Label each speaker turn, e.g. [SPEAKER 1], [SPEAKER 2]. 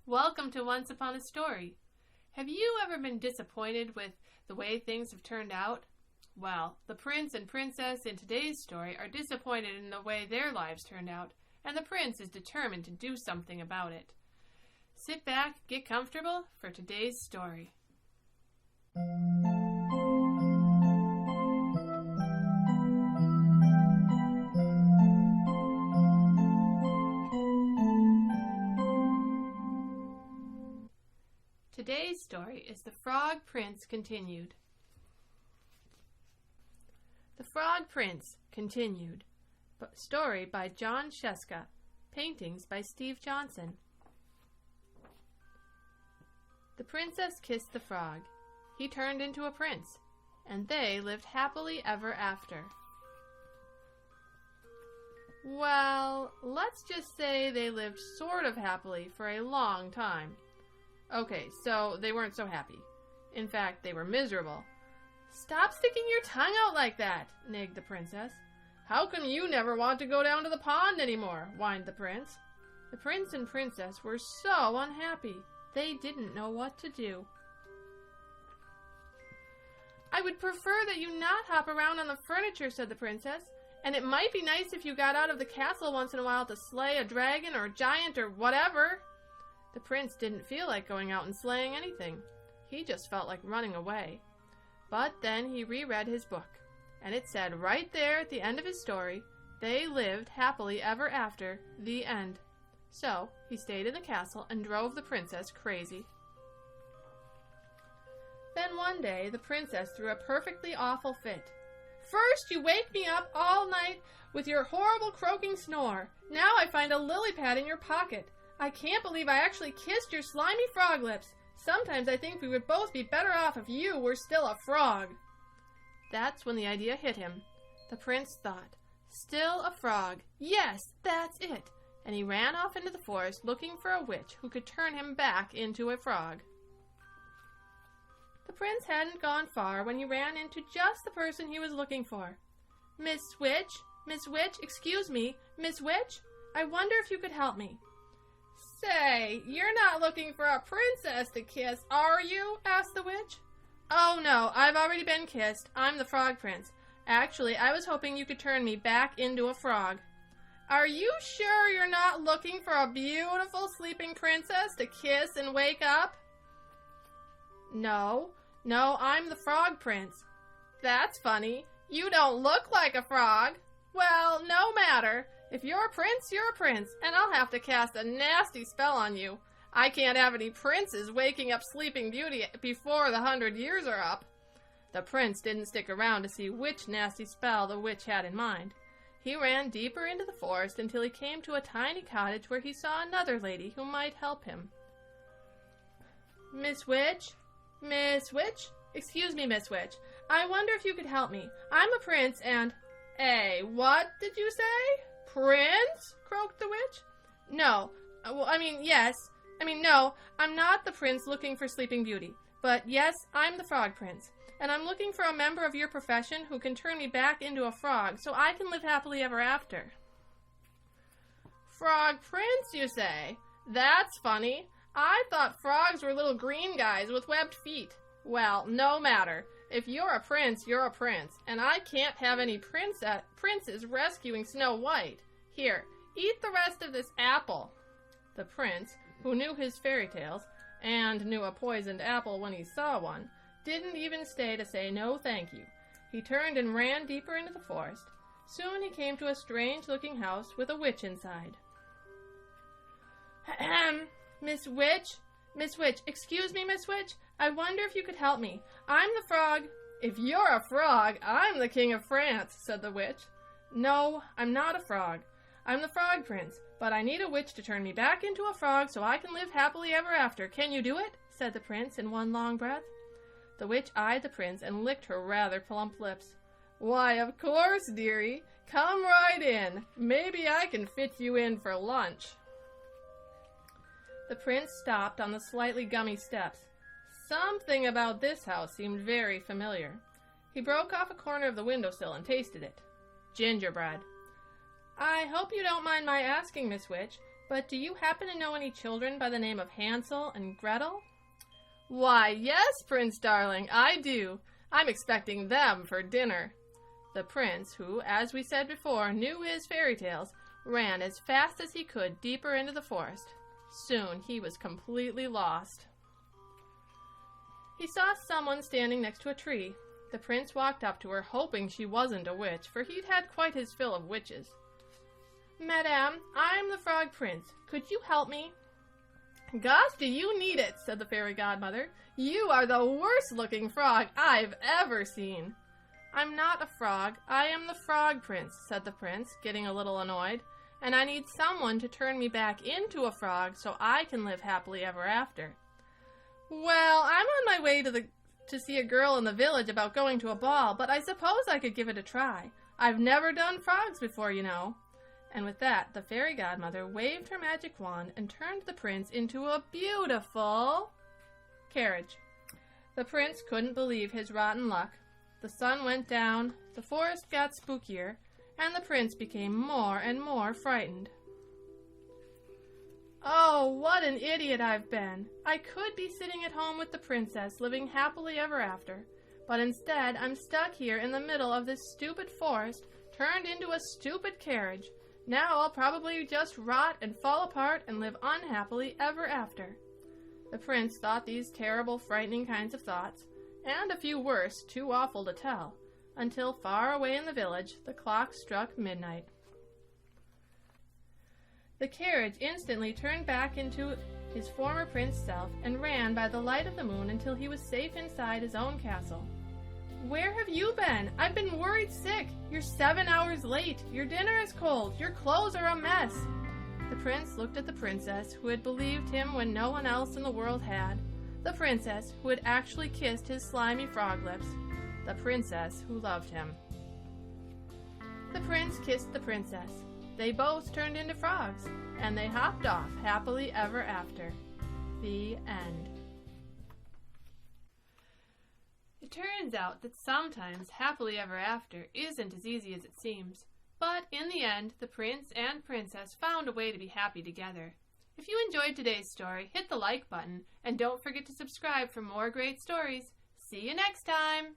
[SPEAKER 1] Welcome to Once Upon a Story. Have you ever been disappointed with the way things have turned out? Well, the prince and princess in today's story are disappointed in the way their lives turned out, and the prince is determined to do something about it. Sit back, get comfortable for today's story. Today's story is The Frog Prince Continued. The Frog Prince Continued. Story by Jon Scieszka. Paintings by Steve Johnson. The princess kissed the frog. He turned into a prince, and they lived happily ever after. Well, let's just say they lived sort of happily for a long time. Okay, so they weren't so happy. In fact, they were miserable. "Stop sticking your tongue out like that," nagged the princess. "How come you never want to go down to the pond anymore?" whined the prince. The prince and princess were so unhappy. They didn't know what to do. "I would prefer that you not hop around on the furniture," said the princess. "And it might be nice if you got out of the castle once in a while to slay a dragon or a giant or whatever." The prince didn't feel like going out and slaying anything. He just felt like running away. But then he reread his book, and it said right there at the end of his story, "They lived happily ever after, the end." So he stayed in the castle and drove the princess crazy. Then one day the princess threw a perfectly awful fit. "First you wake me up all night with your horrible croaking snore. Now I find a lily pad in your pocket. I can't believe I actually kissed your slimy frog lips. Sometimes I think we would both be better off if you were still a frog." That's when the idea hit him. The prince thought, "Still a frog. Yes, that's it." And he ran off into the forest looking for a witch who could turn him back into a frog. The prince hadn't gone far when he ran into just the person he was looking for. Miss Witch, excuse me, Miss Witch, I wonder if you could help me." "Say, you're not looking for a princess to kiss, are you?" asked the witch. "Oh no, I've already been kissed. I'm the frog prince. Actually, I was hoping you could turn me back into a frog." "Are you sure you're not looking for a beautiful sleeping princess to kiss and wake up?" No, I'm the frog prince." "That's funny. You don't look like a frog." "Well, no matter. If you're a prince, you're a prince, and I'll have to cast a nasty spell on you. I can't have any princes waking up Sleeping Beauty before the 100 years are up." The prince didn't stick around to see which nasty spell the witch had in mind. He ran deeper into the forest until he came to a tiny cottage where he saw another lady who might help him. Miss Witch, excuse me, Miss Witch, I wonder if you could help me. I'm a prince and—" What did you say? Prince?" croaked the witch. No, I'm not the prince looking for Sleeping Beauty. But yes, I'm the frog prince, and I'm looking for a member of your profession who can turn me back into a frog so I can live happily ever after." "Frog prince, you say? That's funny. I thought frogs were little green guys with webbed feet. Well, no matter. If you're a prince, you're a prince, and I can't have any princes rescuing Snow White. Here, eat the rest of this apple." The prince, who knew his fairy tales, and knew a poisoned apple when he saw one, didn't even stay to say no thank you. He turned and ran deeper into the forest. Soon he came to a strange-looking house with a witch inside. Miss Witch, excuse me, Miss Witch, I wonder if you could help me. I'm the frog—" "If you're a frog, I'm the King of France," said the witch. "No, I'm not a frog. I'm the frog prince, but I need a witch to turn me back into a frog so I can live happily ever after. Can you do it?" said the prince in one long breath. The witch eyed the prince and licked her rather plump lips. "Why, of course, dearie. Come right in. Maybe I can fit you in for lunch." The prince stopped on the slightly gummy steps. Something about this house seemed very familiar. He broke off a corner of the windowsill and tasted it. Gingerbread. "I hope you don't mind my asking, Miss Witch, But do you happen to know any children by the name of Hansel and Gretel? Why, yes, Prince darling, I do. I'm expecting them for dinner. The prince, who, as we said before, knew his fairy tales, ran as fast as he could deeper into the forest. Soon he was completely lost. He saw someone standing next to a tree. The prince walked up to her, hoping she wasn't a witch, for he'd had quite his fill of witches. Madame, I'm the Frog Prince. Could you help me? Gosh, do you need it, said the fairy godmother. You are the worst-looking frog I've ever seen. I'm not a frog. I am the Frog Prince, said the prince, getting a little annoyed, and I need someone to turn me back into a frog so I can live happily ever after. Well, I'm on my way to see a girl in the village about going to a ball, but I suppose I could give it a try. I've never done frogs before, you know. And with that, the fairy godmother waved her magic wand and turned the prince into a beautiful carriage. The prince couldn't believe his rotten luck. The sun went down, the forest got spookier, and the prince became more and more frightened. Oh, what an idiot I've been! I could be sitting at home with the princess, living happily ever after, but instead I'm stuck here in the middle of this stupid forest, turned into a stupid carriage. Now I'll probably just rot and fall apart and live unhappily ever after. The prince thought these terrible, frightening kinds of thoughts, and a few worse, too awful to tell, until far away in the village the clock struck midnight. The carriage instantly turned back into his former prince self and ran by the light of the moon until he was safe inside his own castle. Where have you been? I've been worried sick. You're 7 hours late. Your dinner is cold. Your clothes are a mess. The prince looked at the princess, who had believed him when no one else in the world had. The princess, who had actually kissed his slimy frog lips. The princess who loved him. The prince kissed the princess. They both turned into frogs, and they hopped off happily ever after. The end. It turns out that sometimes happily ever after isn't as easy as it seems. But in the end, the prince and princess found a way to be happy together. If you enjoyed today's story, hit the like button, and don't forget to subscribe for more great stories. See you next time!